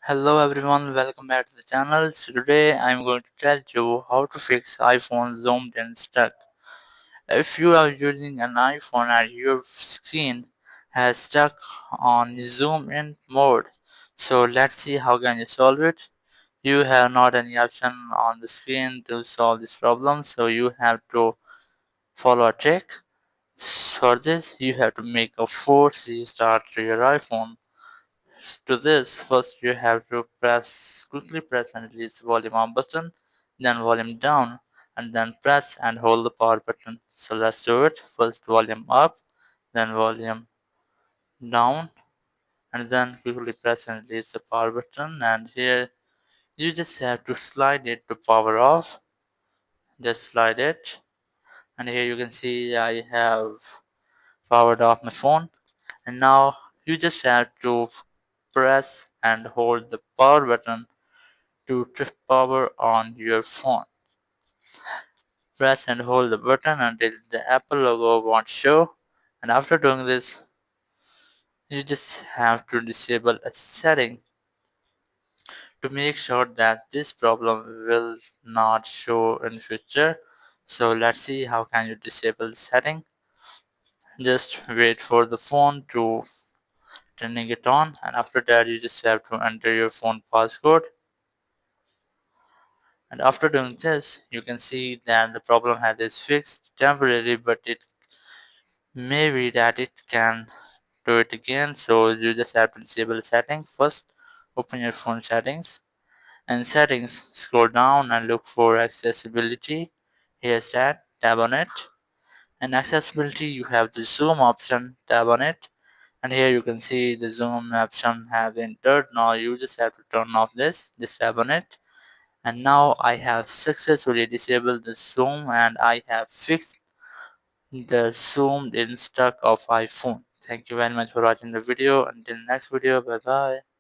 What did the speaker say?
Hello everyone, welcome back to the channel. So today I'm going to tell you how to fix iPhone zoomed in stuck. If you are using an iPhone and your screen has stuck on zoom in mode, so let's see how can you solve it. You have not any option on the screen to solve this problem, so you have to follow a trick. For this, you have to make a force restart to your iPhone. To this, first you have to quickly press and release the volume up button, then volume down, and then press and hold the power button. So let's do it. First volume up, then volume down, and then quickly press and release the power button. And here you just have to slide it to power off. Just slide it, and here you can see I have powered off my phone. And now you just have to press and hold the power button to trip power on your phone. Press and hold the button until the Apple logo won't show. And after doing this, you just have to disable a setting to make sure that this problem will not show in future. So let's see how can you disable the setting. Just wait for the phone to turning it on, and after that you just have to enter your phone passcode. And after doing this, you can see that the problem is fixed temporarily, but it may be that it can do it again. So you just have to disable settings first. Open your phone settings, and settings, scroll down and look for accessibility. Here's that, tap on it. And accessibility, you have the zoom option, tap on it. And here you can see the zoom option have entered. Now you just have to turn off this, just tap on it. And now I have successfully disabled the zoom, and I have fixed the zoomed in stuck of iPhone. Thank you very much for watching the video. Until next video, bye bye.